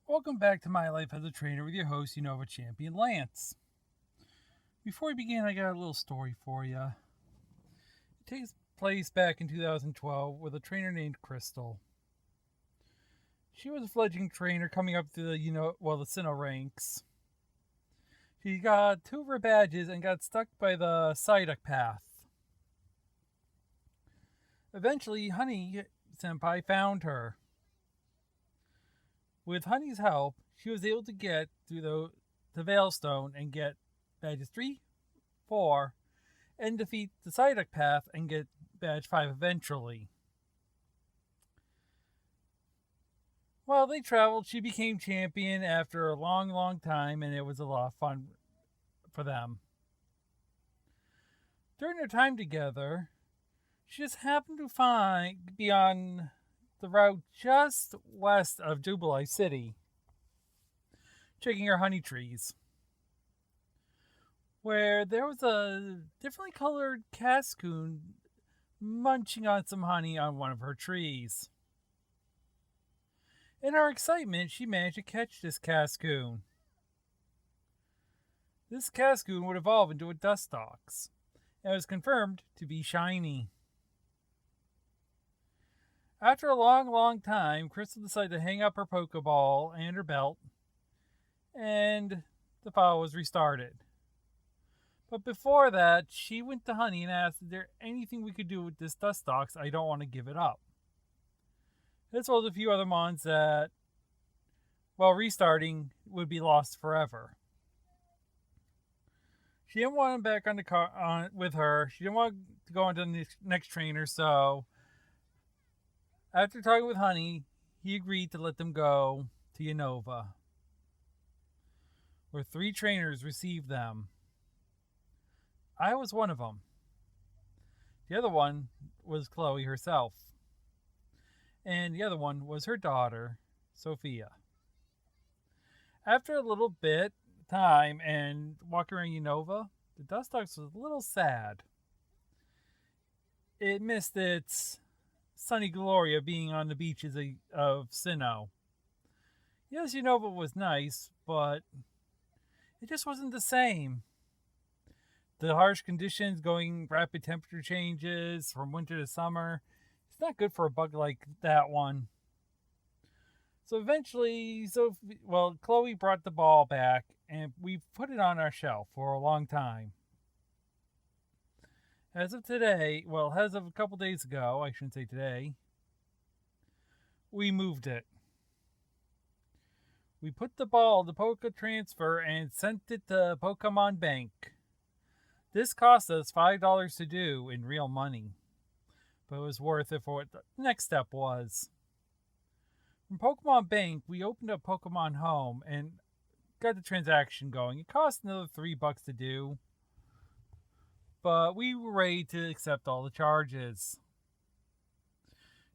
Welcome back to My Life as a Trainer with your host, Unova Champion Lance. Before we begin, I got a little story for you. It takes place back in 2012 with a trainer named Crystal. She was a fledgling trainer coming up to the Sinnoh ranks. She got 2 of her badges and got stuck by the Psyduck path. Eventually, Honey Senpai found her. With Honey's help, she was able to get through the Veilstone and get badges 3, 4, and defeat the Psyduck path and get badge 5 eventually. While they traveled, she became champion after a long time, and it was a lot of fun for them. During their time together, she just happened to be on the route just west of Jubilee City, checking her honey trees, where there was a differently colored cascoon munching on some honey on one of her trees. In her excitement, she managed to catch this cascoon. This cascoon would evolve into a Dustox, and was confirmed to be shiny. After a long time, Crystal decided to hang up her Pokeball and her belt, and the file was restarted. But before that, she went to Honey and asked, is there anything we could do with this Dustox? I don't want to give it up. This was a few other mons that, while restarting, would be lost forever. She didn't want him back on the car with her. She didn't want to go on to the next trainer, so after talking with Honey, he agreed to let them go to Unova, where 3 trainers received them. I was one of them. The other one was Chloe herself. And the other one was her daughter, Sophia. After a little bit time and walking around Unova, the Dustox was a little sad. It missed its sunny glory of being on the beaches of Sinnoh. Yes, Unova was nice, but it just wasn't the same. The harsh conditions, going rapid temperature changes from winter to summer, it's not good for a bug like that one. So eventually, Chloe brought the ball back, and we put it on our shelf for a long time. As of a couple days ago, I shouldn't say today, we moved it. We put the ball, the Poké Transfer, and sent it to Pokemon Bank. This cost us $5 to do in real money, but it was worth it for what the next step was. From Pokemon Bank, we opened up Pokemon Home and got the transaction going. It cost another $3 to do, but we were ready to accept all the charges.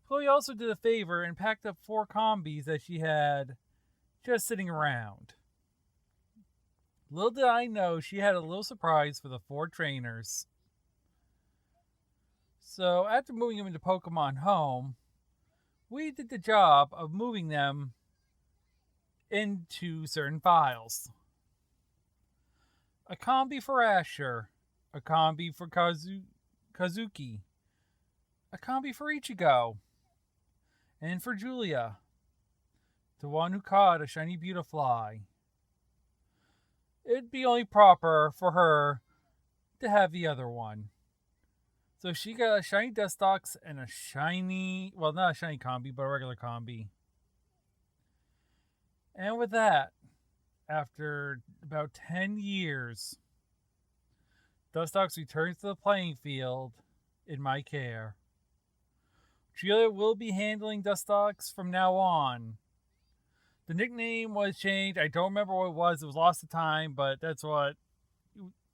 Chloe also did a favor and packed up 4 combis that she had just sitting around. Little did I know she had a little surprise for the 4 trainers. So after moving them into Pokemon Home, we did the job of moving them into certain files. A combi for Asher, a combi for Kazuki, a combi for Ichigo, and for Julia, the one who caught a shiny Beautifly. It'd be only proper for her to have the other one. So she got a shiny Dustox and a shiny, well, not a shiny combi, but a regular combi. And with that, after about 10 years, Dustox returns to the playing field in my care. Julia will be handling Dustox from now on. The nickname was changed. I don't remember what it was. It was lost to time, but that's what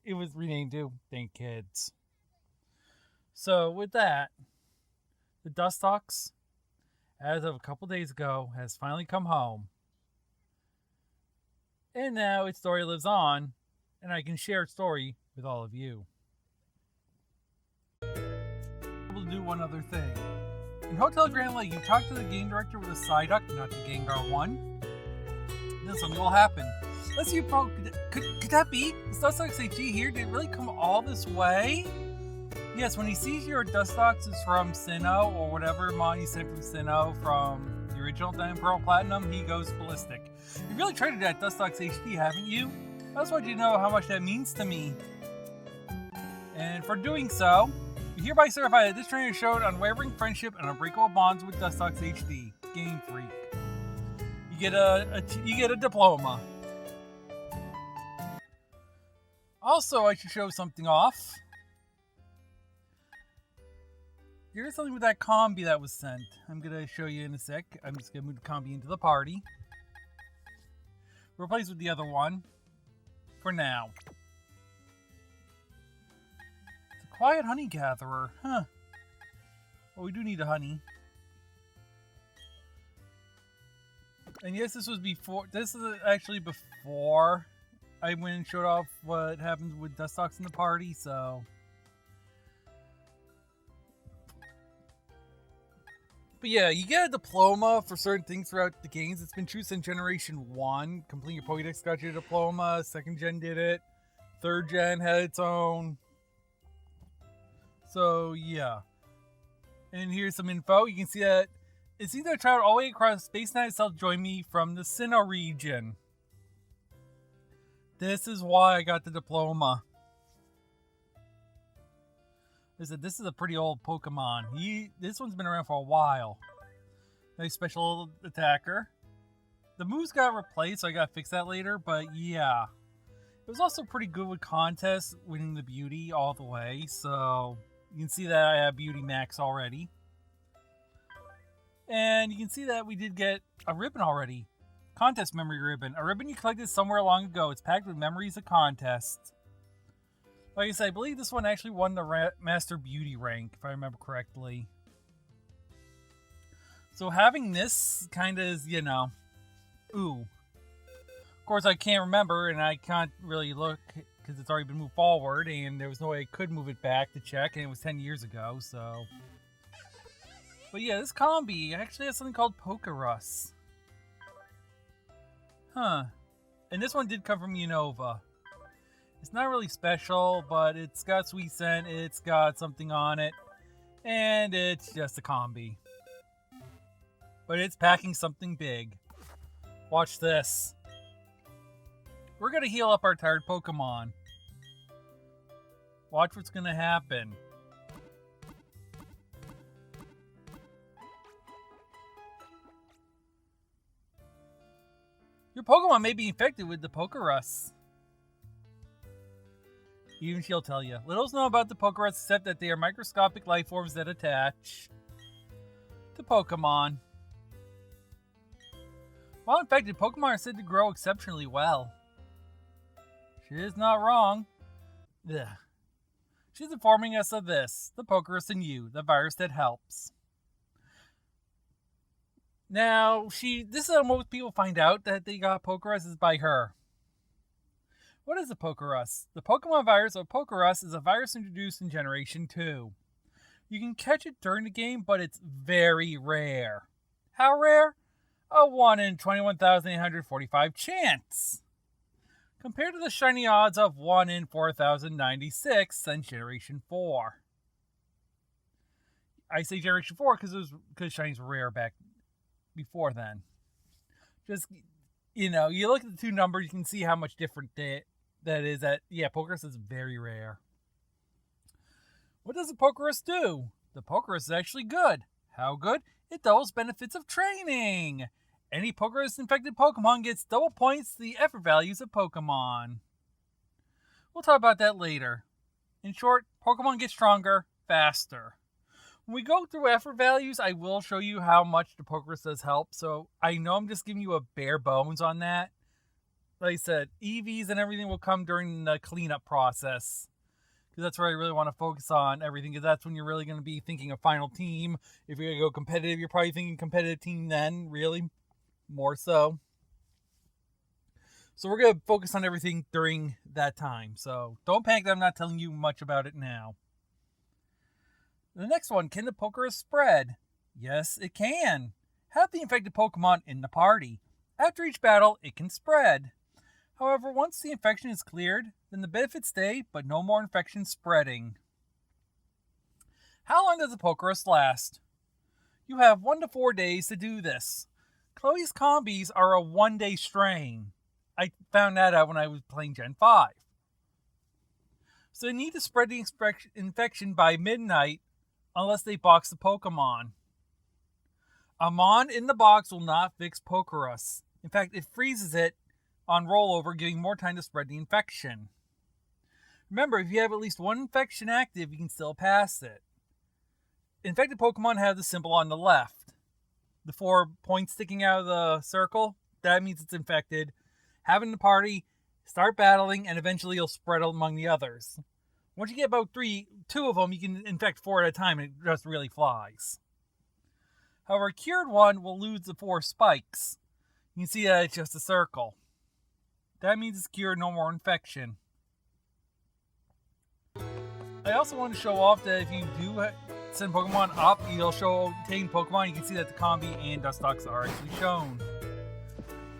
it was renamed to. Thank kids. So with that, the Dustox, as of a couple days ago, has finally come home. And now its story lives on, and I can share its story with all of you. Able to do one other thing. In Hotel Grand Lake, you talk to the game director with a Psyduck, not the Gengar 1. then something will happen. Let's see, could that be? Is Dustox HD here? Did it really come all this way? Yes, when he sees your Dustox is from Sinnoh, or whatever mon you sent from Sinnoh from the original Diamond Pearl Platinum, he goes ballistic. You really traded that Dustox HD, haven't you? I just want you to know how much that means to me. And for doing so, you hereby certify that this trainer showed unwavering friendship and unbreakable bonds with Dustox HD. Game Freak. You get a diploma. Also, I should show something off. Here's something with that combi that was sent. I'm going to show you in a sec. I'm just going to move the combi into the party. Replace with the other one. For now. It's a quiet honey gatherer. Huh. Well, we do need a honey. And yes, this was before. This is actually before I went and showed off what happens with Dustox in the party, so. But yeah, you get a diploma for certain things throughout the games. It's been true since Generation 1. Complete your Pokédex got you a diploma. 2nd Gen did it. 3rd Gen had its own. So, yeah. And here's some info. You can see that it seems to have traveled all the way across Space Knight itself to join me from the Sinnoh region. This is why I got the diploma. This is a pretty old Pokemon. This one's been around for a while. Nice special attacker. The moves got replaced, so I gotta fix that later, but yeah. It was also pretty good with contests, winning the beauty all the way, so you can see that I have beauty max already. And you can see that we did get a ribbon already. Contest memory ribbon. A ribbon you collected somewhere long ago. It's packed with memories of contests. Like I said, I believe this one actually won the Master Beauty rank, if I remember correctly. So having this kind of is, you know, ooh. Of course, I can't remember, and I can't really look, because it's already been moved forward, and there was no way I could move it back to check, and it was 10 years ago, so. But yeah, this combi actually has something called Pokerus. Huh. And this one did come from Unova. It's not really special, but it's got sweet scent, it's got something on it, and it's just a combi. But it's packing something big. Watch this. We're going to heal up our tired Pokemon. Watch what's going to happen. Your Pokemon may be infected with the Pokerus. Even she'll tell you. Littles know about the Pokerus except that they are microscopic life forms that attach to Pokemon. While infected, Pokemon are said to grow exceptionally well. She is not wrong. Ugh. She's informing us of this. The Pokerus in you, the virus that helps. Now, this is how most people find out that they got Pokerus is by her. What is a Pokerus? The Pokemon virus of Pokerus is a virus introduced in Generation 2. You can catch it during the game, but it's very rare. How rare? A 1 in 21,845 chance. Compared to the shiny odds of 1 in 4,096 since Generation 4. I say Generation 4 because shinies were rare back before then. Just, you know, you look at the two numbers, you can see how much different that is. Pokerus is very rare. What does the Pokerus do? The Pokerus is actually good. How good? It doubles benefits of training. Any Pokerus-infected Pokemon gets double points to the effort values of Pokemon. We'll talk about that later. In short, Pokemon get stronger, faster. When we go through effort values, I will show you how much the Pokerus does help. So I know I'm just giving you a bare bones on that. Like I said, EVs and everything will come during the cleanup process. Because that's where I really want to focus on everything. Because that's when you're really going to be thinking of final team. If you're going to go competitive, you're probably thinking competitive team then, really. More so. So we're going to focus on everything during that time. So don't panic that I'm not telling you much about it now. The next one, can the Pokerus spread? Yes, it can. Have the infected Pokemon in the party. After each battle, it can spread. However, once the infection is cleared, then the benefits stay, but no more infection spreading. How long does a Pokerus last? You have 1 to 4 days to do this. Chloe's combis are a 1-day strain. I found that out when I was playing Gen 5. So they need to spread the infection by midnight unless they box the Pokemon. A Mon in the box will not fix Pokerus. In fact, it freezes it on rollover, giving more time to spread the infection. Remember, if you have at least one infection active, you can still pass it. Infected Pokemon have the symbol on the left. The 4 points sticking out of the circle, that means it's infected. Have it in the party, start battling, and eventually you'll spread among the others. Once you get about 2 of them, you can infect 4 at a time, and it just really flies. However, a cured one will lose the 4 spikes. You can see that it's just a circle. That means it's cured, no more infection. I also want to show off that if you do send Pokemon up, you'll show obtain Pokemon. You can see that the Combi and Dustox are actually shown.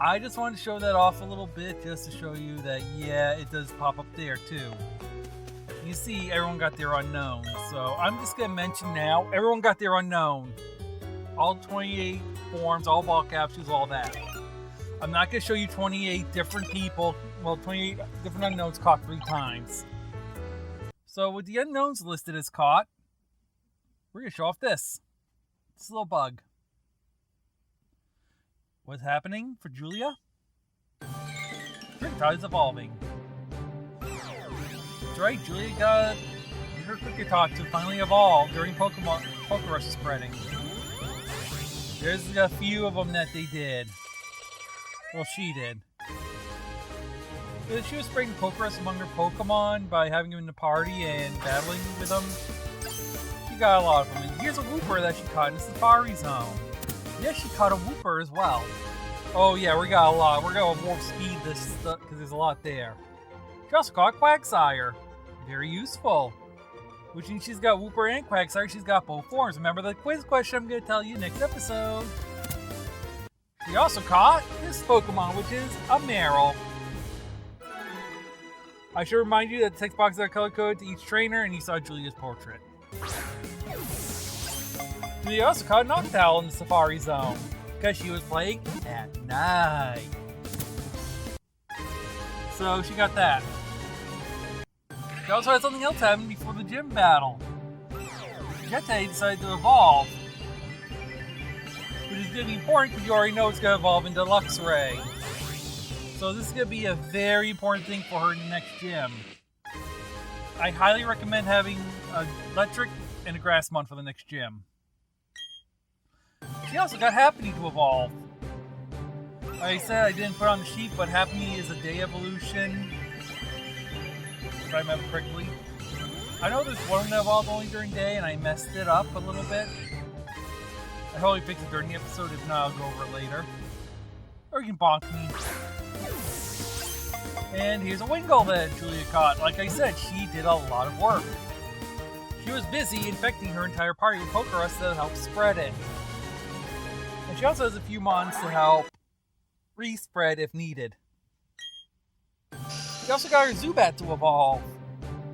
I just wanted to show that off a little bit just to show you that, yeah, it does pop up there too. You see, everyone got their unknown. So I'm just going to mention now, everyone got their unknown. All 28 forms, all ball capsules, all that. I'm not going to show you 28 different people, 28 different unknowns caught 3 times. So with the unknowns listed as caught, we're going to show off this little bug. What's happening for Julia? Kricketot is evolving. That's right, Julia got her Kricketot to finally evolve during Pokerus spreading. There's a few of them that they did. Well, she did. She was spreading Pokerus among her Pokemon by having them in the party and battling with them. She got a lot of them. And here's a Wooper that she caught in the Safari Zone. Yes, she caught a Wooper as well. Oh yeah, we got a lot. We're going to warp speed this stuff because there's a lot there. She also caught Quagsire. Very useful. Which means she's got Wooper and Quagsire. She's got both forms. Remember the quiz question I'm going to tell you next episode. She also caught this Pokemon, which is a Marill. I should remind you that the text boxes are color-coded to each trainer, and you saw Julia's portrait. Julia also caught Noctowl in the Safari Zone, because she was playing at night. So she got that. She also had something else happen before the gym battle. Jetay decided to evolve. Which is going to be important because you already know it's going to evolve into Luxray. So this is going to be a very important thing for her in the next gym. I highly recommend having an electric and a grass mon for the next gym. She also got Happiny to evolve. Like I said, I didn't put on the sheet, but Happiny is a day evolution. If I remember correctly. I know there's one that evolved only during day, and I messed it up a little bit. I probably fix it during the episode, if not, I'll go over it later. Or you can bonk me. And here's a Wingull that Julia caught. Like I said, she did a lot of work. She was busy infecting her entire party with Pokerus to help spread it. And she also has a few mons to help respread if needed. She also got her Zubat to evolve.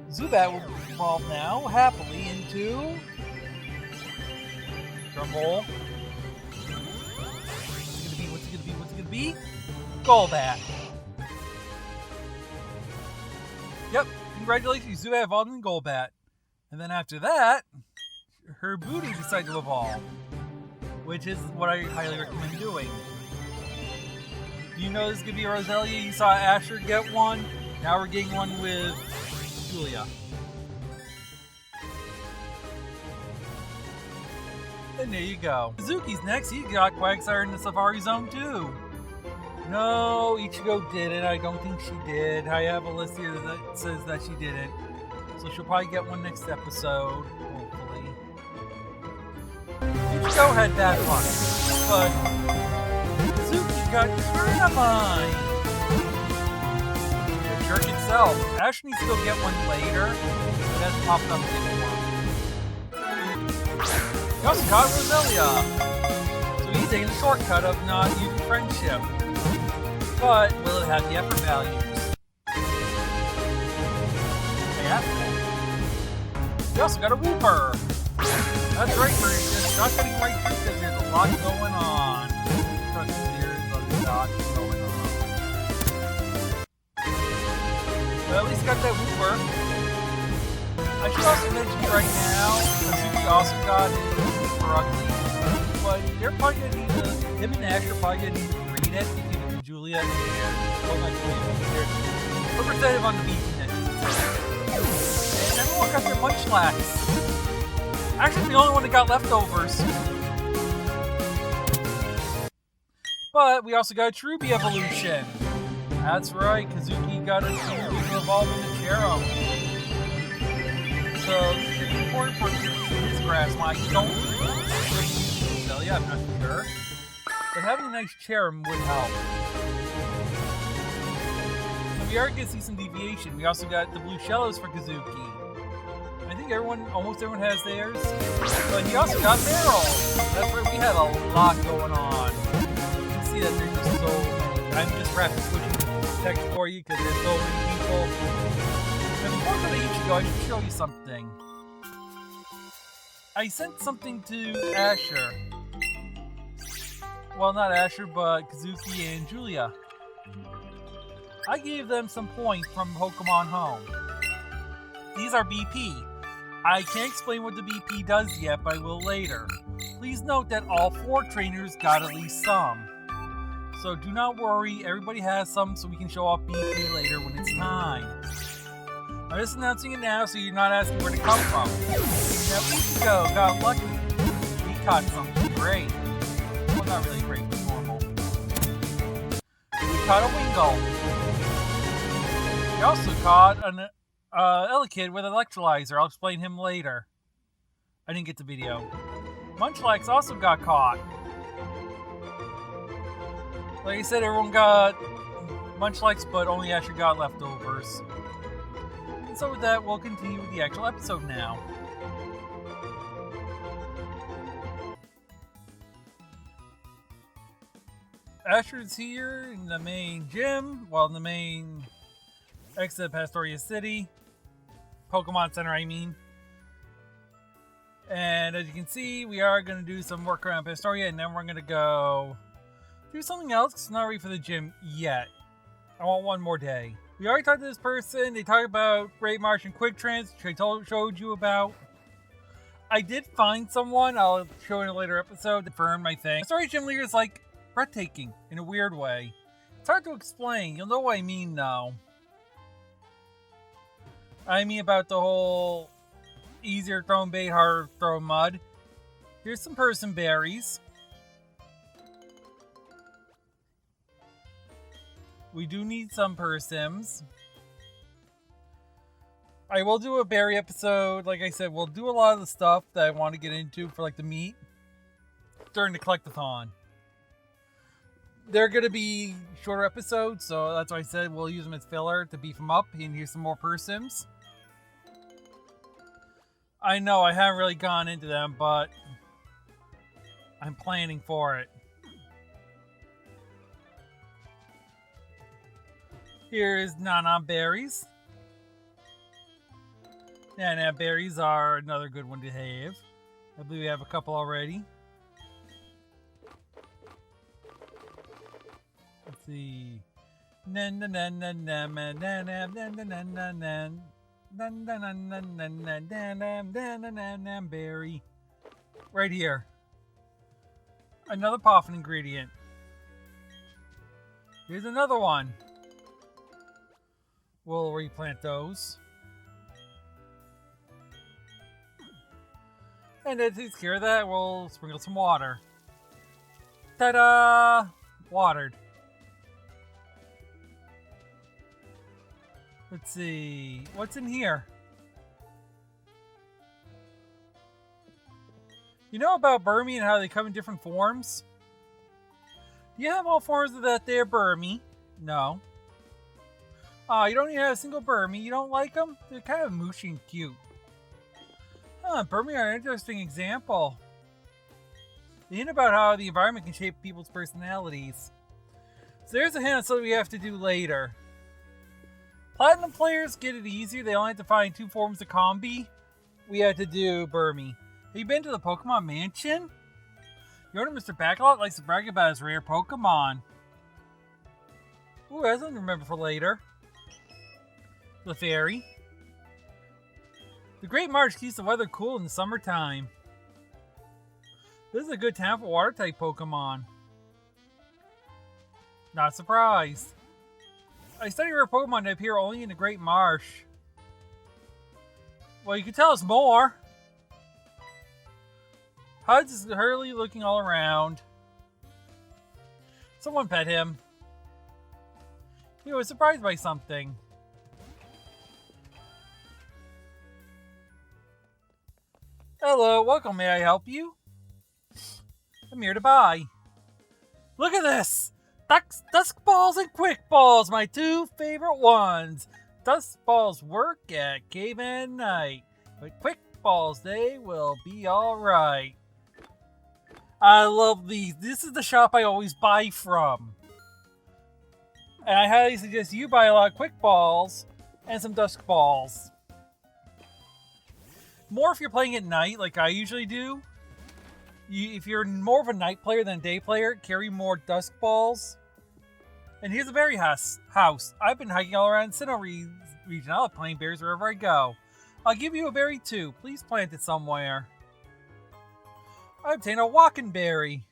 Zubat will evolve now, happily, into... Drumroll. What's it gonna be? Golbat. Yep, congratulations, Zubat evolved in Golbat. And then after that, her Booty decided to evolve. Which is what I highly recommend doing. You know this is gonna be a Roselia, you saw Asher get one, now we're getting one with Julia. And there you go. Suzuki's next, he got Quagsire in the Safari Zone too. No, Ichigo didn't. I don't think she did. I have a list here that says that she didn't. So she'll probably get one next episode, hopefully. Ichigo had bad luck, but Suzuki got Turnamine. The shirt itself. Ash needs to go get one later, but that's popped up anymore. He also caught Roselia. So he's taking the shortcut of not using friendship. But will it have the effort values? Yeah. We also got a Wooper. That's right, we're just not getting right through because there's a lot going on. Trust me, there's a lot going on. But at least got that Wooper. I should also mention right now, Suzuki also got it for Ugly. But they're probably gonna need to, him and Ash are probably gonna need to read it to give it to Julia and, well, not Julia, but their representative on the BT. And everyone got their Munchlax. Actually, the only one that got leftovers. But we also got a Cherubi evolution. That's right, Kazuki got a Cherubi to evolve into Cherum. So, it's important for his grass line. You don't really, I'm not sure. But having a nice Cherum would help. So we are going to see some deviation. We also got the blue shellos for Kazuki. I think almost everyone has theirs. But he also got Meryl. That's right, we had a lot going on. You can see that there's just so many. I'm just rapid switching text for you because there's so many people. And before I go to Ichigo, I should show you something. I sent something to Asher. Well, not Asher, but Kazuki and Julia. I gave them some points from Pokemon Home. These are BP. I can't explain what the BP does yet, but I will later. Please note that all 4 trainers got at least some. So do not worry, everybody has some so we can show off BP later when it's time. I'm just announcing it now so you're not asking where to come from. Now Ichigo got lucky. He caught something great. Well, not really great, but normal. He caught a Wingull. He also caught an Elekid with Electrolyzer. I'll explain him later. I didn't get the video. Munchlax also got caught. Like I said, everyone got Munchlax, but only Asher got leftovers. And so with that, we'll continue with the actual episode now. Asher's here in the main gym, well, in the main exit of Pastoria City. Pokemon Center, I mean. And as you can see, we are going to do some work around Pastoria, and then we're going to go do something else, because it's not ready for the gym yet. I want one more day. We already talked to this person. They talked about Great Martian Quick Trans, which I showed you about. I did find someone, I'll show in a later episode, to confirm my thing. Pastoria Gym Leader is like breathtaking in a weird way. It's hard to explain. You'll know what I mean, though. I mean about the whole easier throwing bait, harder throwing mud. Here's some person berries. We do need some persims. I will do a berry episode. Like I said, we'll do a lot of the stuff that I want to get into for like the meat during the collectathon. They're going to be shorter episodes, so that's why I said we'll use them as filler to beef them up. And here's some more persims. I know I haven't really gone into them, but I'm planning for it. Here's Nana berries. Nana berries are another good one to have. I believe we have a couple already. Let's see. Berry. Right here. Another Poffin ingredient. Here's another one. We'll replant those. And that takes care of that. We'll sprinkle some water. Ta-da! Watered. Let's see. What's in here? You know about Burmy and how they come in different forms? Do you have all forms of that there Burmy? No. Oh, you don't even have a single Burmy? You don't like them? They're kind of mushy and cute. Huh, Burmy are an interesting example. They hint about how the environment can shape people's personalities. So there's a hint of something we have to do later. Platinum players get it easier. They only have to find 2 forms of combi. We had to do Burmy. Have you been to the Pokemon Mansion? Your owner, Mr. Backlot, likes to brag about his rare Pokemon. Ooh, that's something to remember for later. The Fairy. The Great March keeps the weather cool in the summertime. This is a good time for water-type Pokemon. Not surprised. I study rare Pokemon that appear only in the Great Marsh. Well, you can tell us more. Huds is hurriedly looking all around. Someone pet him. He was surprised by something. Hello, welcome. May I help you? I'm here to buy. Look at this! Dusk Balls and Quick Balls, my 2 favorite ones. Dusk Balls work at Caveman Night, but Quick Balls, they will be alright. I love these. This is the shop I always buy from. And I highly suggest you buy a lot of Quick Balls and some Dusk Balls. More if you're playing at night, like I usually do. If you're more of a night player than a day player, carry more Dusk Balls. And here's a berry house. I've been hiking all around Sinnoh region. I love planting berries wherever I go. I'll give you a berry too. Please plant it somewhere. I obtained a walking berry.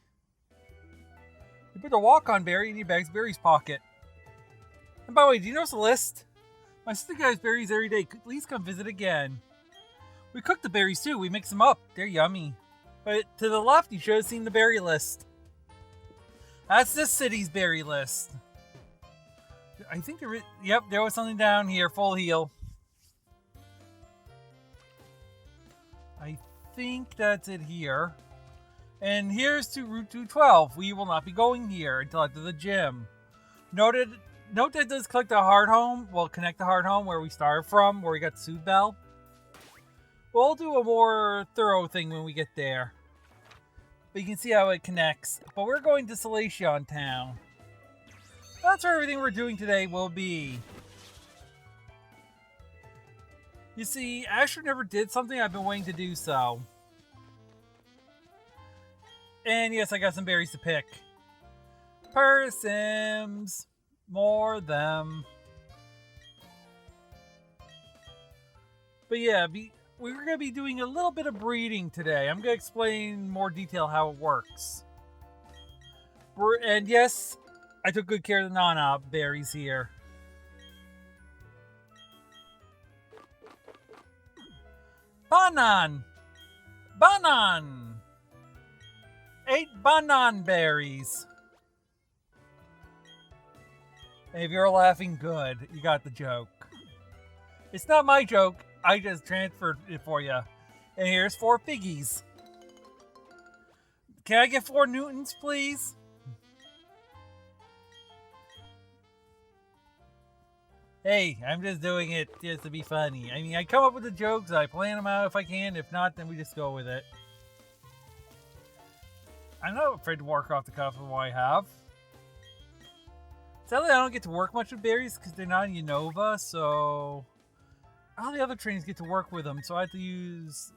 You put a walk-on berry in your bag's berries pocket. And by the way, do you notice the list? My sister gets berries every day. Please come visit again. We cook the berries too. We mix them up. They're yummy. But to the left, you should have seen the berry list. That's this city's berry list. I think there is... Yep, there was something down here. Full heal. I think that's it here. And here's to Route 212. We will not be going here until after the gym. Note that it does collect the hard home. Well, connect the hard home where we started from, where we got the Zubat. We'll do a more thorough thing when we get there. But you can see how it connects. But we're going to Solaceon Town. That's where everything we're doing today will be. You see, Asher never did something. I've been waiting to do so. And yes, I got some berries to pick. Persims. More them. But yeah, we're going to be doing a little bit of breeding today. I'm going to explain more detail how it works. And yes, I took good care of the non-op berries here. Banan! 8 banan berries. And if you're laughing, good. You got the joke. It's not my joke. I just transferred it for you. And here's 4 piggies. Can I get 4 Newtons, please? Hey, I'm just doing it just to be funny. I mean, I come up with the jokes, I plan them out if I can. If not, then we just go with it. I'm not afraid to work off the cuff of what I have. Sadly, I don't get to work much with berries because they're not in Unova, so... all the other trainers get to work with them, so I have to use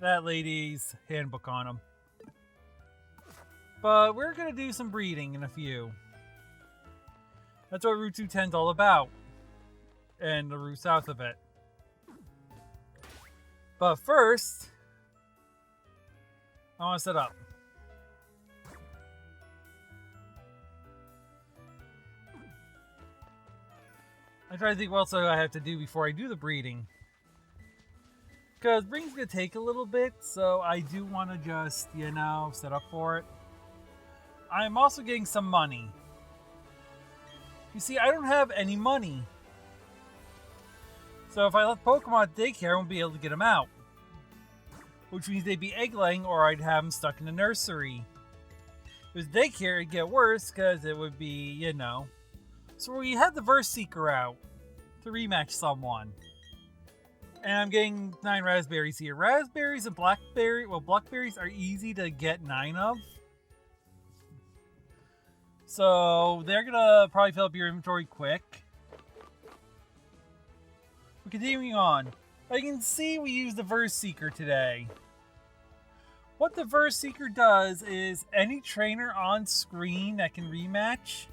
that lady's handbook on them. But we're going to do some breeding in a few. That's what Route 210 is all about. And the route south of it. But first, I want to set up. I try to think what else I have to do before I do the breeding. Because breeding's going to take a little bit, so I do want to just, you know, set up for it. I'm also getting some money. You see, I don't have any money. So if I left Pokemon at daycare, I won't be able to get them out. Which means they'd be egg-laying or I'd have them stuck in the nursery. If it was daycare, it'd get worse because it would be, you know. So we had the Verse Seeker out to rematch someone. And I'm getting 9 raspberries here. Raspberries and blackberries, well, blackberries are easy to get 9 of. So they're gonna probably fill up your inventory quick. We're continuing on. As you can see, we used the Verse Seeker today. What the Verse Seeker does is any trainer on screen that can rematch,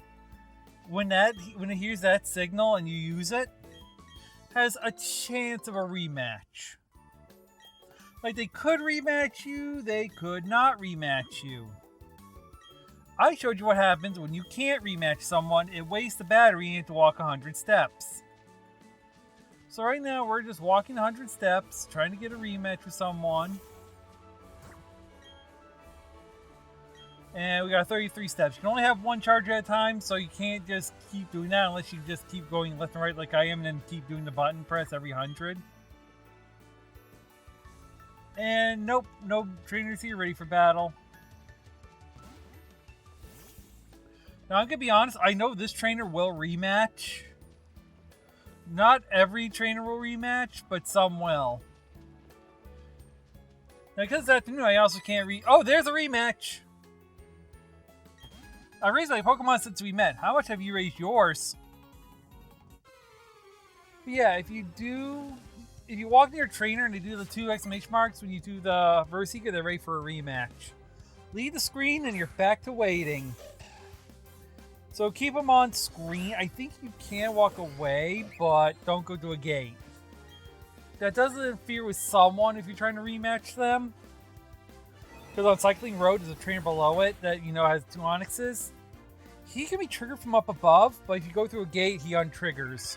when it hears that signal and you use it, has a chance of a rematch. Like, they could rematch you, they could not rematch you. I showed you what happens when you can't rematch someone. It wastes the battery and you have to walk 100 steps. So right now we're just walking 100 steps, trying to get a rematch with someone. And we got 33 steps. You can only have one charge at a time, so you can't just keep doing that unless you just keep going left and right like I am and then keep doing the button press every 100. And nope, no trainers here ready for battle. Now I'm going to be honest, I know this trainer will rematch. Not every trainer will rematch, but some will. Now because this afternoon I also can't oh, there's a rematch! I raised my Pokemon since we met. How much have you raised yours? But yeah, if you walk near a trainer and they do the 2 exclamation marks when you do the Verse Seeker, they're ready for a rematch. Leave the screen and you're back to waiting. So keep them on screen. I think you can walk away, but don't go to a gate. That doesn't interfere with someone if you're trying to rematch them. Because on Cycling Road, there's a trainer below it that, has 2 Onyxes. He can be triggered from up above, but if you go through a gate, he untriggers.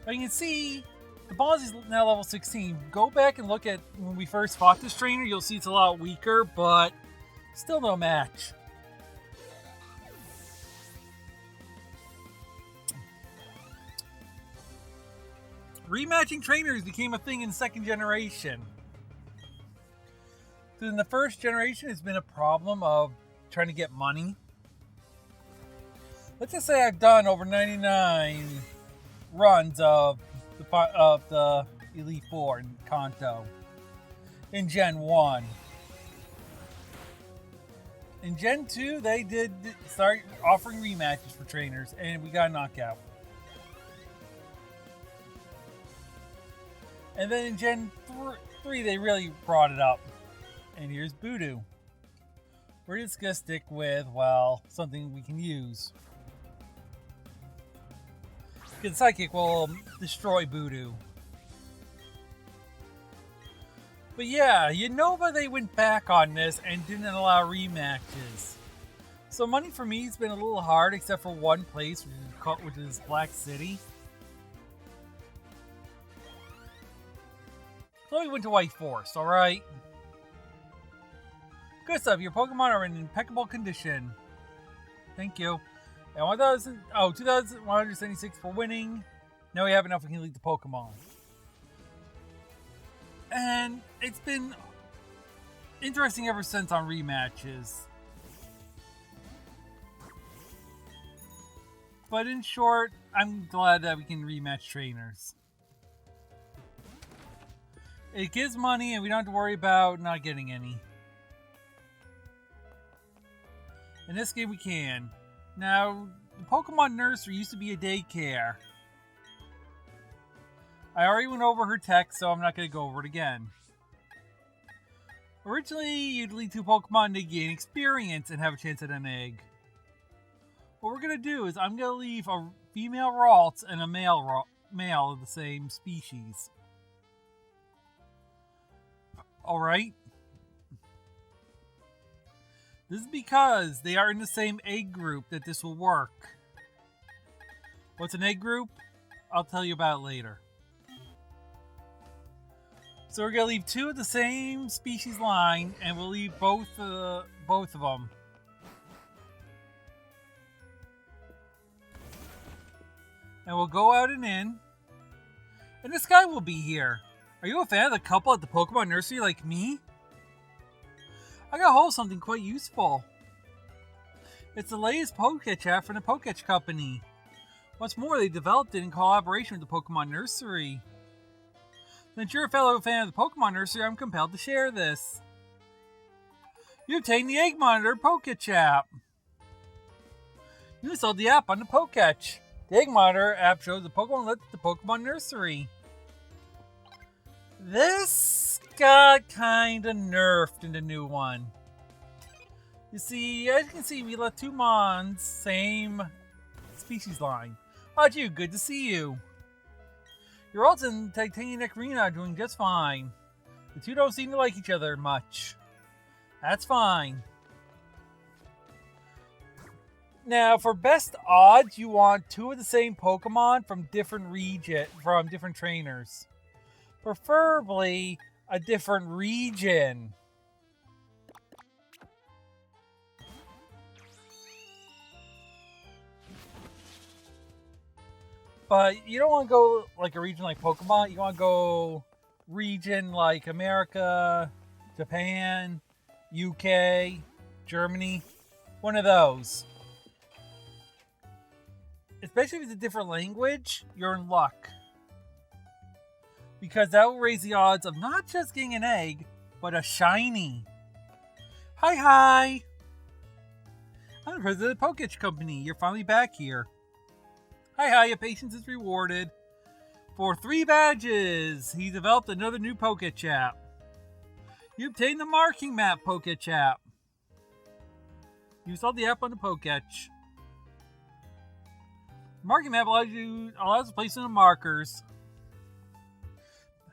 But you can see, the boss is now level 16. Go back and look at when we first fought this trainer. You'll see it's a lot weaker, but still no match. Rematching trainers became a thing in 2nd generation. So in the 1st generation, it's been a problem of trying to get money. Let's just say I've done over 99 runs of the Elite Four in Kanto in Gen 1. In Gen 2, they did start offering rematches for trainers, and we got a knockout. And then in Gen 3, they really brought it up. And here's Voodoo. We're just going to stick with, well, something we can use. Because Psychic will destroy Voodoo. But yeah, Unova, they went back on this and didn't allow rematches. So money for me has been a little hard, except for one place, which is Black City. So we went to White Forest, alright? Good stuff, your Pokemon are in impeccable condition. Thank you. And 2,176 for winning. Now we have enough, we can lead the Pokemon. And it's been interesting ever since on rematches. But in short, I'm glad that we can rematch trainers. It gives money and we don't have to worry about not getting any. In this game we can. Now, the Pokemon Nursery used to be a daycare. I already went over her text, so I'm not going to go over it again. Originally, you'd lead 2 Pokemon to gain experience and have a chance at an egg. What we're going to do is I'm going to leave a female Ralts and a male of the same species. Alright? This is because they are in the same egg group that this will work. What's an egg group? I'll tell you about it later. So we're going to leave 2 of the same species line, and we'll leave both of them. And we'll go out and in. And this guy will be here. Are you a fan of the couple at the Pokemon Nursery like me? I got hold of something quite useful. It's the latest Poké Chat from the Pokémon Company. What's more, they developed it in collaboration with the Pokemon Nursery. Since you're a fellow fan of the Pokemon Nursery, I'm compelled to share this. You obtained the Egg Monitor Pokechap. You installed the app on the Poketch. The Egg Monitor app shows the Pokemon linked to the Pokemon Nursery. This got kinda nerfed in the new one. You see, as you can see, we let two Mons, same species line. How'd good to see you. Your ults in Titanium Arena are doing just fine. The two don't seem to like each other much. That's fine. Now, for best odds, you want two of the same Pokemon from different trainers. Preferably a different region. But you don't want to go like a region like Pokemon. You want to go region like America, Japan, UK, Germany. One of those. Especially if it's a different language, you're in luck. Because that will raise the odds of not just getting an egg, but a shiny. Hi! I'm the president of the Poketch Company. You're finally back here. Hi, your patience is rewarded. For 3 badges, he developed another new Pokechap. You obtained the Marking Map Pokechap. You installed the app on the Poketch. Marking Map allows the placement of markers.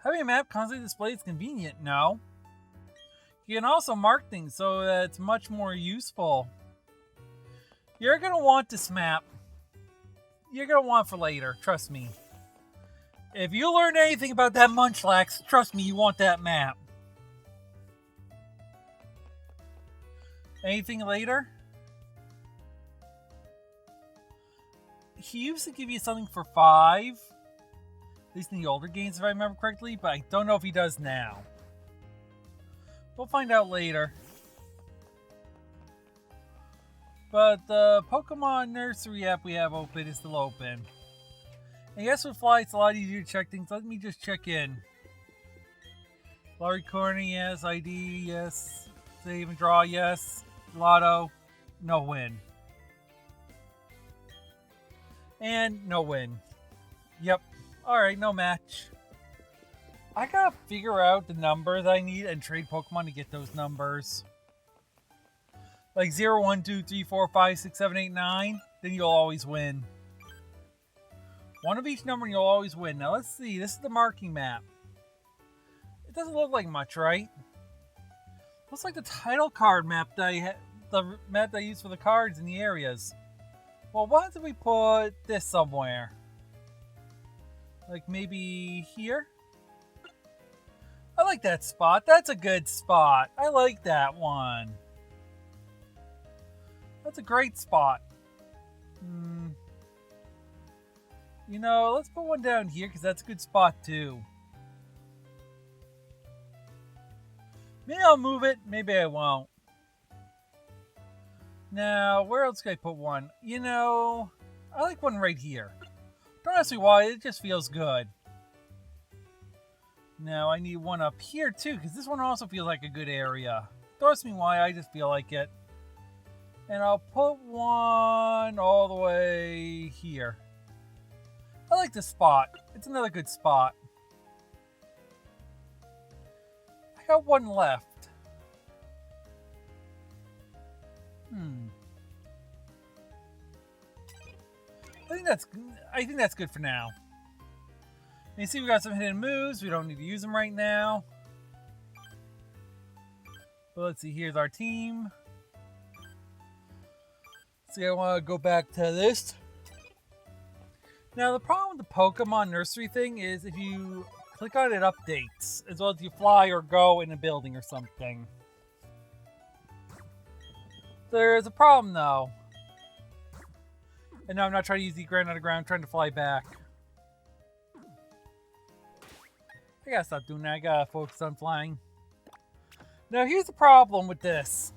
Having a map constantly displayed is convenient, no? You can also mark things so that it's much more useful. You're going to want this map. You're going to want it for later, trust me. If you learn anything about that Munchlax, trust me, you want that map. Anything later? He used to give you something for 5. At least in the older games, if I remember correctly, but I don't know if he does now. We'll find out later. But the Pokemon Nursery app we have open is still open. And yes, with Fly, it's a lot easier to check things. Let me just check in. Lottery Corner, yes. ID, yes. Save and draw, yes. Lotto, no win. And no win. Yep. Alright, no match. I gotta figure out the numbers I need and trade Pokemon to get those numbers. Like 0, 1, 2, 3, 4, 5, 6, 7, 8, 9. Then you'll always win. One of each number and you'll always win. Now let's see. This is the marking map. It doesn't look like much, right? Looks like the title card map that the map that I use for the cards in the areas. Well, why don't we put this somewhere? Like maybe here? I like that spot. That's a good spot. I like that one. That's a great spot. You know, let's put one down here because that's a good spot too. Maybe I'll move it. Maybe I won't. Now, where else can I put one? You know, I like one right here. Don't ask me why. It just feels good. Now, I need one up here too because this one also feels like a good area. Don't ask me why. I just feel like it. And I'll put one all the way here. I like this spot. It's another good spot. I got one left. I think that's good for now. And you see we got some hidden moves. We don't need to use them right now. But let's see, here's our team. See, I want to go back to this. Now, the problem with the Pokemon Nursery thing is if you click on it, it updates, as well as you fly or go in a building or something. There's a problem, though. And now I'm not trying to use the ground on the ground, I'm trying to fly back. I gotta stop doing that, I gotta focus on flying. Now, here's the problem with this.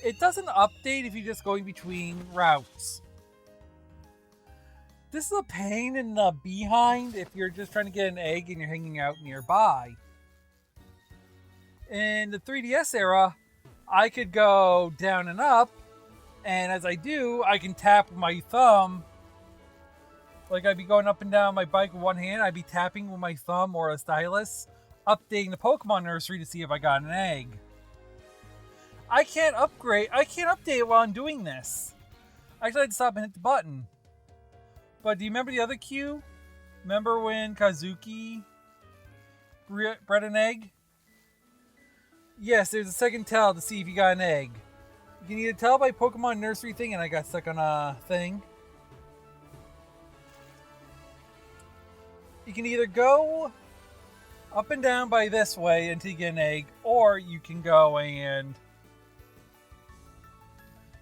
It doesn't update if you're just going between routes. This is a pain in the behind if you're just trying to get an egg and you're hanging out nearby. In the 3DS era, I could go down and up, and as I do, I can tap my thumb. Like I'd be going up and down my bike with one hand, I'd be tapping with my thumb or a stylus, updating the Pokemon Nursery to see if I got an egg. I can't update it while I'm doing this. I actually had to stop and hit the button. But do you remember the other cue? Remember when Kazuki bred an egg? Yes, there's a second tell to see if you got an egg. You can either tell by Pokemon Nursery thing, and I got stuck on a thing. You can either go up and down by this way until you get an egg, or you can go and,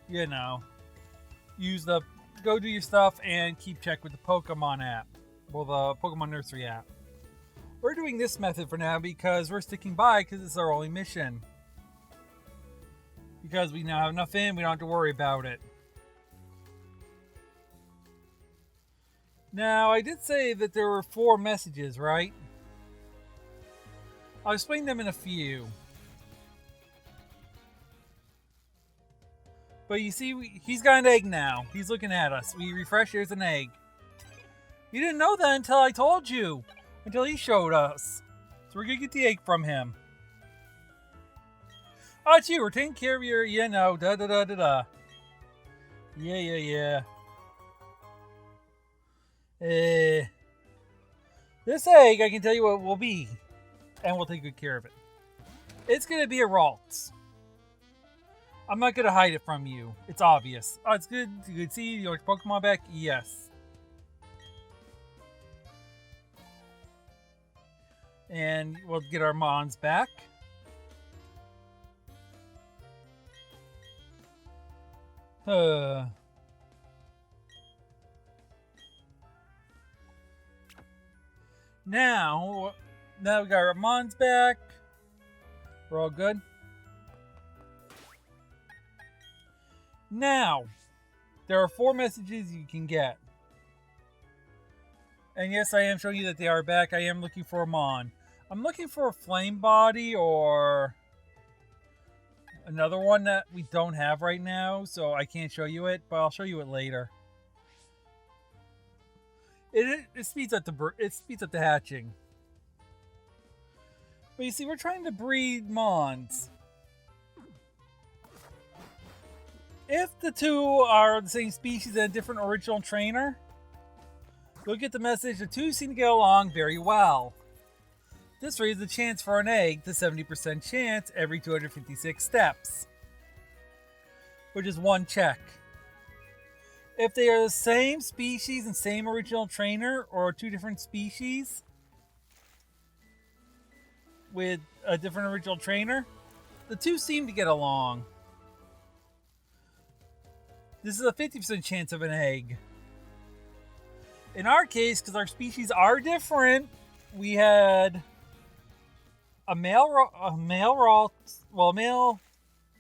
you know, go do your stuff and keep check with the Pokemon app. Well, the Pokemon Nursery app. We're doing this method for now because we're sticking by because it's our only mission. Because we now have enough in, we don't have to worry about it. Now, I did say that there were 4 messages, right? I'll explain them in a few. But you see, he's got an egg now. He's looking at us. We refresh, there's an egg. You didn't know that until I told you. Until he showed us. So we're going to get the egg from him. Oh, it's you. We're taking care of your, da-da-da-da-da. Yeah. This egg, I can tell you what it will be. And we'll take good care of it. It's going to be a Ralts. I'm not going to hide it from you. It's obvious. Oh, it's good. You can see your Pokemon back? Yes. And we'll get our Mons back. Now we got our Mons back. We're all good. Now, there are 4 messages you can get. And yes, I am showing you that they are back. I am looking for a Mon. I'm looking for a Flame Body or another one that we don't have right now, so I can't show you it, but I'll show you it later. It speeds up the hatching. But you see, we're trying to breed Mons. If the 2 are the same species and a different original trainer, you'll get the message the 2 seem to get along very well. This raises the chance for an egg to 70% chance every 256 steps, which is 1 check. If they are the same species and same original trainer, or 2 different species with a different original trainer, the 2 seem to get along. This is a 50% chance of an egg. In our case, because our species are different, we had a male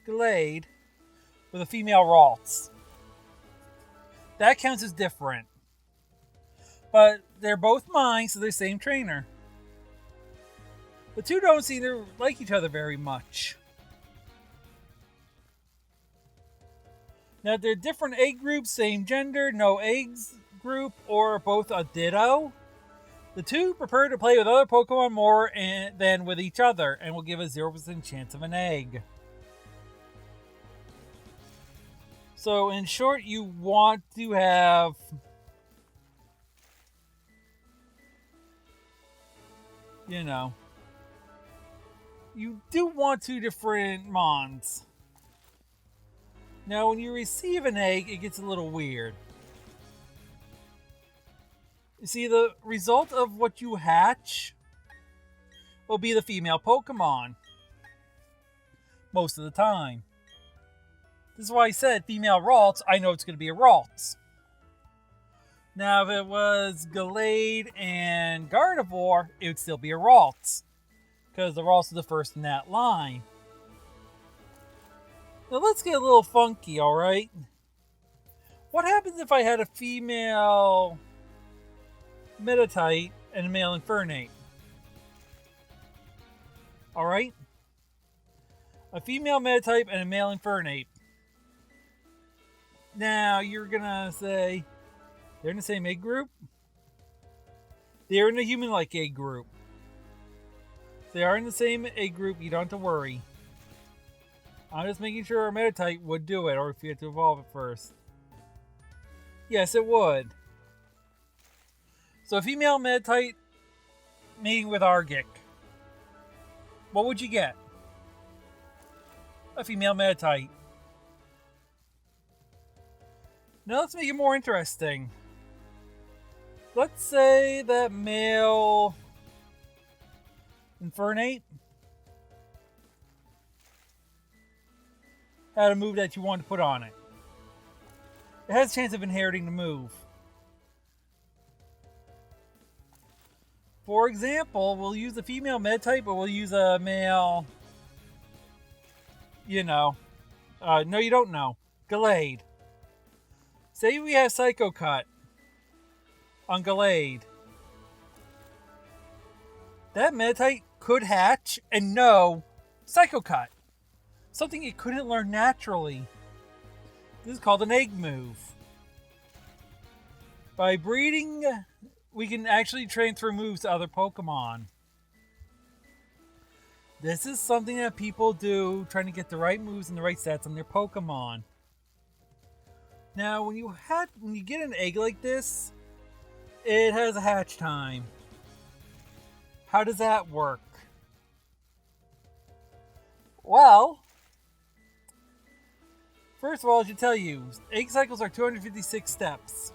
Glade with a female Ralts. That counts as different. But they're both mine, so they're the same trainer. The 2 don't seem to like each other very much. Now, they're different egg groups, same gender, no eggs group, or both a ditto. The 2 prefer to play with other Pokemon more than with each other, and will give a 0% chance of an egg. So, in short, you want to have you do want 2 different Mons. Now, when you receive an egg, it gets a little weird. You see, the result of what you hatch will be the female Pokemon. Most of the time. This is why I said female Ralts, I know it's going to be a Ralts. Now, if it was Gallade and Gardevoir, it would still be a Ralts. Because the Ralts are the first in that line. Now let's get a little funky, alright? What happens if I had a female Meditite and a male Infernape? Alright? a female Metatype, and a male Infernape. Now, you're gonna say, they're in the same egg group? They're in the human-like egg group. They are in the same egg group, you don't have to worry. I'm just making sure our Metatype would do it, or if you had to evolve it first. Yes, it would. So a female Metatype mating with Argic. What would you get? A female Metatype. Now let's make it more interesting. Let's say that male Infernape had a move that you wanted to put on it. It has a chance of inheriting the move. For example, we'll use a female Metatype, but we'll use a male, no, you don't know, Gallade. Say we have Psycho Cut on Gallade. That Metatype could hatch and know Psycho Cut. Something it couldn't learn naturally. This is called an egg move. By breeding, we can actually transfer moves to other Pokemon. This is something that people do, trying to get the right moves and the right stats on their Pokemon. Now, when you get an egg like this, it has a hatch time. How does that work? Well, first of all, I should tell you, egg cycles are 256 steps.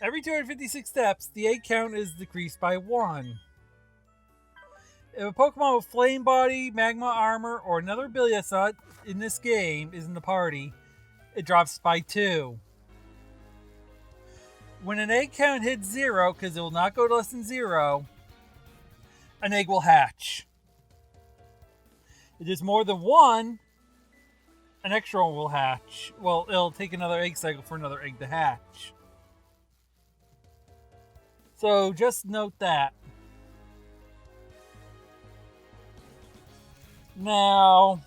Every 256 steps, the egg count is decreased by 1. If a Pokemon with Flame Body, Magma Armor, or another ability that's not in this game is in the party, it drops by 2. When an egg count hits 0, because it will not go to less than 0, an egg will hatch. If there's more than 1, an extra one will hatch. Well, it'll take another egg cycle for another egg to hatch. So just note that. Now,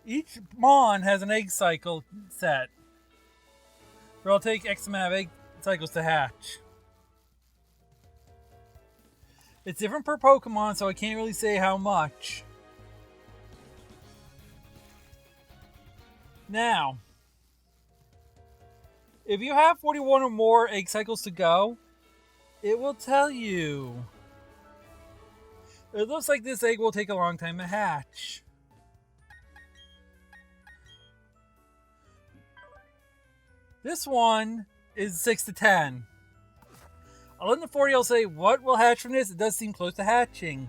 each Mon has an egg cycle set. It'll take X amount of egg cycles to hatch. It's different per Pokemon, so I can't really say how much. Now, if you have 41 or more egg cycles to go, it will tell you. It looks like this egg will take a long time to hatch. This one is 6 to 10. 11 to 40, I'll say, what will hatch from this? It does seem close to hatching.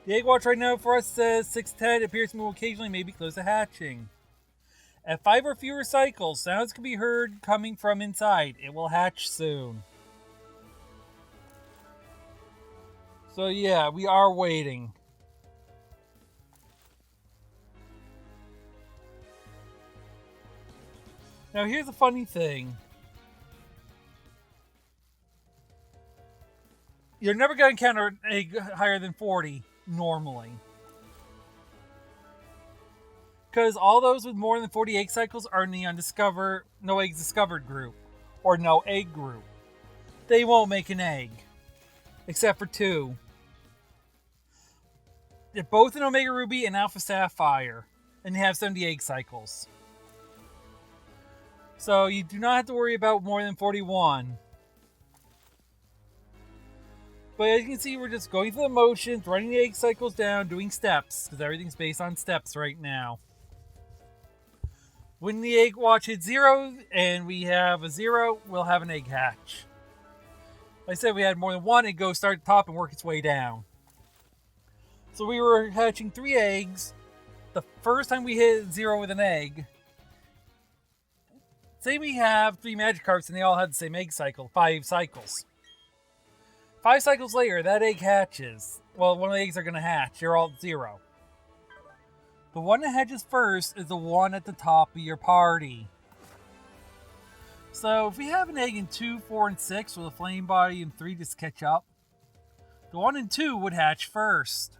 The egg watch right now for us says 6 to 10. It appears to move occasionally, maybe close to hatching. At 5 or fewer cycles, sounds can be heard coming from inside. It will hatch soon. So yeah, we are waiting. Now here's the funny thing. You're never going to encounter an egg higher than 40, normally. Because all those with more than 40 egg cycles are in the undiscovered, no eggs discovered group. Or no egg group. They won't make an egg. Except for 2. They're both in Omega Ruby and Alpha Sapphire. And they have 70 egg cycles. So you do not have to worry about more than 41. But as you can see, we're just going through the motions, running the egg cycles down, doing steps. Because everything's based on steps right now. When the egg watch hits 0 and we have a 0, we'll have an egg hatch. Like I said, we had more than 1, it goes start at the top and work its way down. So we were hatching 3 eggs. The first time we hit 0 with an egg, say we have 3 Magikarps and they all had the same egg cycle, 5 cycles. 5 cycles later, that egg hatches. Well, one of the eggs are going to hatch. They're all at 0. The one that hatches first is the one at the top of your party. So if we have an egg in 2, 4, and 6 with a Flame Body and 3 just catch up, The 1 and 2 would hatch first.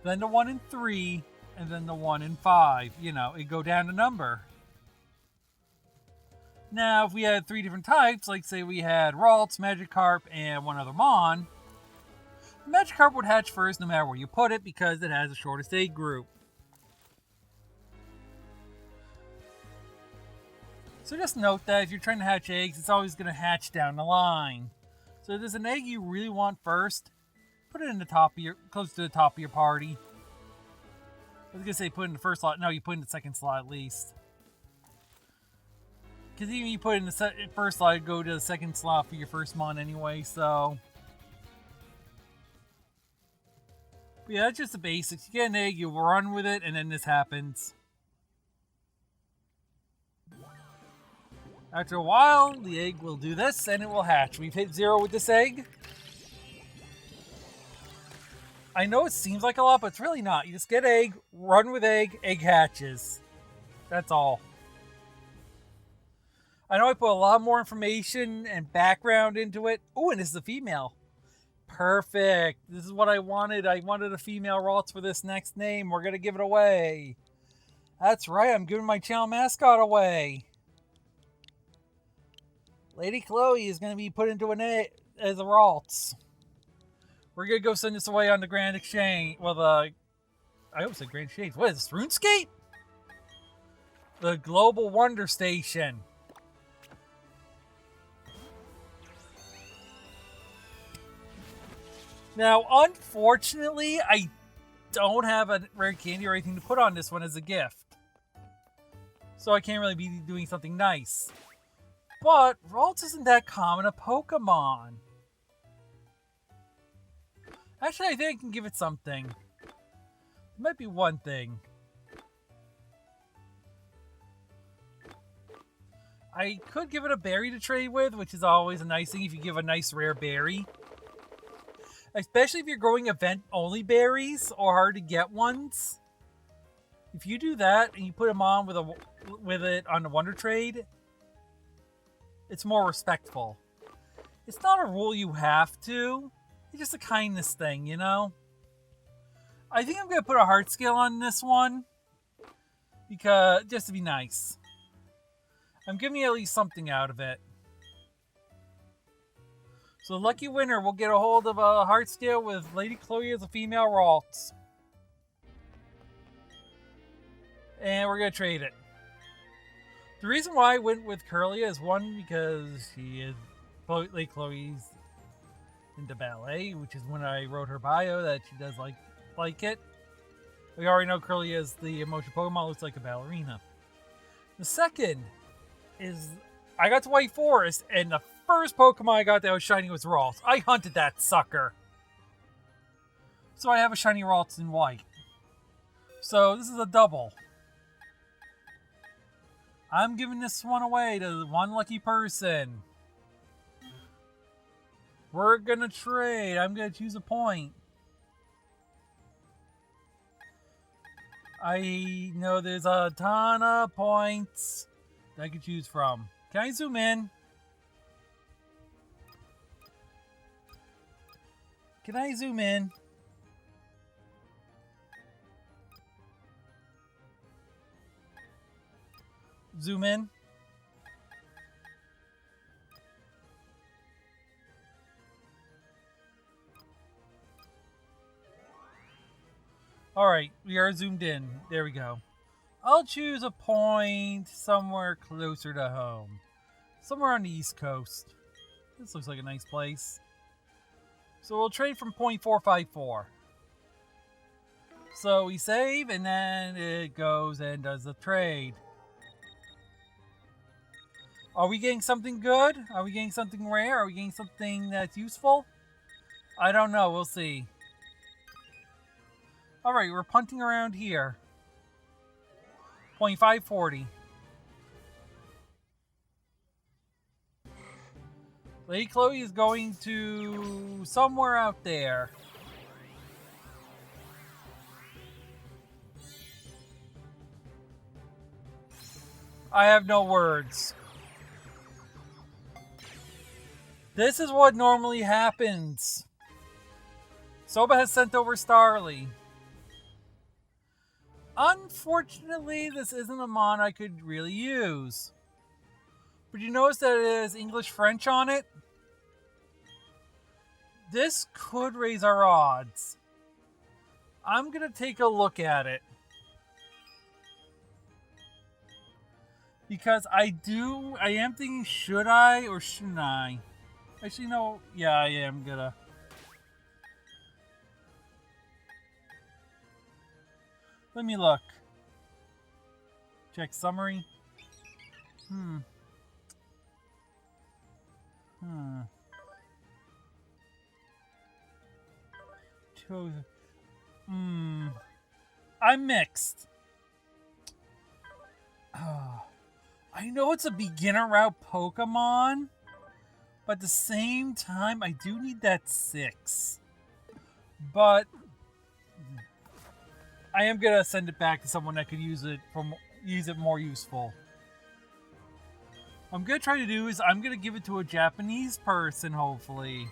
Then the 1 and 3, and then the 1 and 5. You know, it'd go down a number. Now, if we had 3 different types, like say we had Ralts, Magikarp, and one other Mon, the Magikarp would hatch first no matter where you put it because it has the shortest egg group. So just note that if you're trying to hatch eggs, it's always going to hatch down the line. So if there's an egg you really want first, put it in the top of your, close to the top of your party. I was going to say put it in the first slot. No, you put it in the second slot at least. Because even if you put it in the first slot, it'd go to the second slot for your first Mon anyway, so... But yeah, that's just the basics. You get an egg, you run with it, and then this happens. After a while, the egg will do this, and it will hatch. We've hit 0 with this egg. I know it seems like a lot, but it's really not. You just get egg, run with egg, egg hatches. That's all. I know I put a lot more information and background into it. Oh, and this is a female. Perfect. This is what I wanted. I wanted a female Ralts for this next name. We're going to give it away. That's right. I'm giving my channel mascot away. Lady Chloe is going to be put into an egg as a Ralts. We're going to go send this away on the Grand Exchange. Well, I always said Grand Exchange. What is this? RuneScape? The Global Wonder Station. Now, unfortunately, I don't have a rare candy or anything to put on this one as a gift. So I can't really be doing something nice. But Ralts isn't that common a Pokemon. Actually, I think I can give it something. It might be one thing. I could give it a berry to trade with, which is always a nice thing if you give a nice rare berry. Especially if you're growing event-only berries or hard-to-get ones. If you do that and you put them on with it on the Wonder Trade, it's more respectful. It's not a rule you have to. It's just a kindness thing, you know? I think I'm going to put a heart scale on this one. Because, just to be nice. I'm giving you at least something out of it. So the lucky winner will get a hold of a heart scale with Lady Chloe as a female Ralts. And we're going to trade it. The reason why I went with Curlia is one, because she is Lady Chloe's into ballet, which is when I wrote her bio that she does like it. We already know Curlia is the emotion Pokemon, looks like a ballerina. The second is I got to White Forest, and the first Pokemon I got that was shiny was Ralts. I hunted that sucker. So I have a shiny Ralts in white. So this is a double. I'm giving this one away to one lucky person. We're gonna trade. I'm gonna choose a point. I know there's a ton of points that I can choose from. Can I zoom in? Can I zoom in? Zoom in. Alright, we are zoomed in. There we go. I'll choose a point somewhere closer to home. Somewhere on the East Coast. This looks like a nice place. So we'll trade from point 454. So we save, and then it goes and does the trade. Are we getting something good? Are we getting something rare? Are we getting something that's useful? I don't know. We'll see. Alright, we're punting around here. 0.540. Lady Chloe is going to somewhere out there. I have no words. This is what normally happens. Soba has sent over Starly. Unfortunately, this isn't a mon I could really use. But you notice that it has English-French on it? This could raise our odds. I'm going to take a look at it. Because I am thinking, should I or shouldn't I? Actually, no. Yeah, I am gonna. Let me look. Check summary. I'm mixed. I know it's a beginner route Pokemon, but at the same time, I do need that 6. But I am gonna send it back to someone that could use it more useful. What I'm gonna try to do is I'm gonna give it to a Japanese person, hopefully,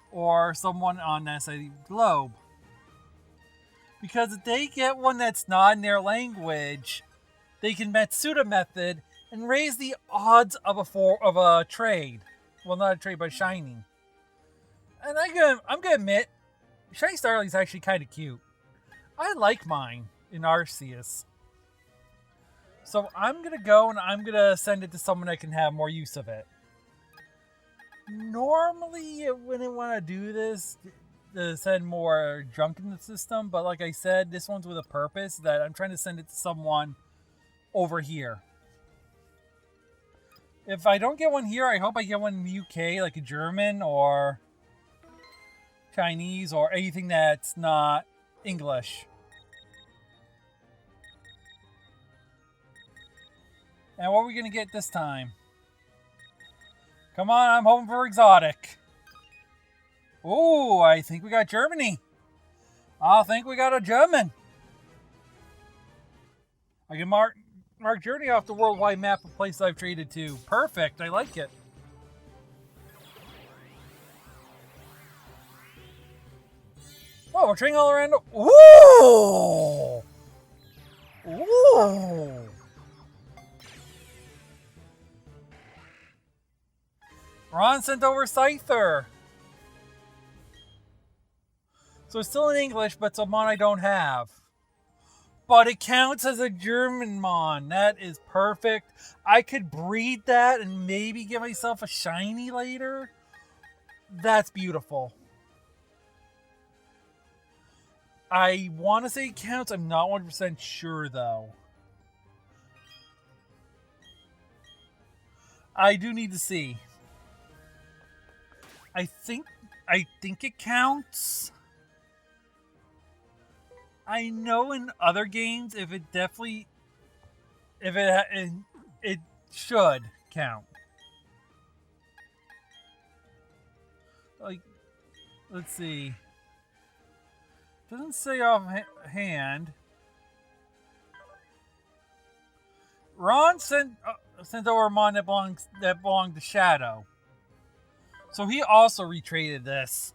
or someone on that side of the globe. Because if they get one that's not in their language, they can Matsuda method and raise the odds of a trade. Well, not a trade, but shining. And I'm gonna admit, Shiny Starly's actually kind of cute. I like mine in Arceus. So I'm gonna go and I'm gonna send it to someone that can have more use of it. Normally, I wouldn't want to do this to send more junk in the system, but like I said, this one's with a purpose that I'm trying to send it to someone over here. If I don't get one here, I hope I get one in the UK, like a German or Chinese or anything that's not English. And what are we going to get this time? Come on, I'm hoping for exotic. Ooh, I think we got Germany. I think we got a German. I can mark Germany off the worldwide map of places I've traded to. Perfect, I like it. Oh, we're trading all around. Ooh! Ooh! Ron sent over Scyther. So it's still in English, but it's a mon I don't have. But it counts as a German mon. That is perfect. I could breed that and maybe give myself a shiny later. That's beautiful. I want to say it counts. I'm not 100% sure, though. I do need to see. I think it counts. I know in other games it should count. Like, let's see. Doesn't say offhand. Ron sent over a mon that belonged to Shadow. So he also retraded this.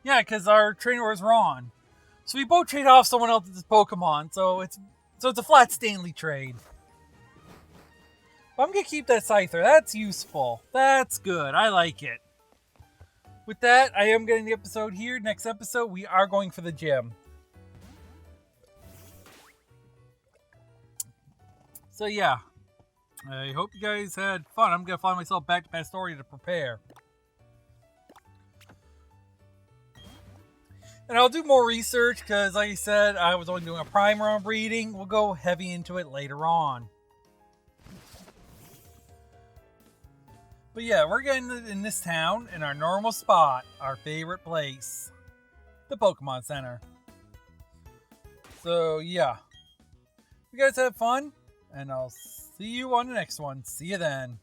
Yeah, because our trainer was Ron. So we both trade off someone else's Pokemon. So it's a flat Stanley trade. But I'm going to keep that Scyther. That's useful. That's good. I like it. With that, I am getting the episode here. Next episode, we are going for the gym. So yeah, I hope you guys had fun. I'm going to fly myself back to Pastoria to prepare. And I'll do more research because, like I said, I was only doing a primer on breeding. We'll go heavy into it later on. But yeah, we're getting in this town in our normal spot, our favorite place, the Pokemon Center. So yeah, you guys have fun, and I'll see you on the next one. See you then.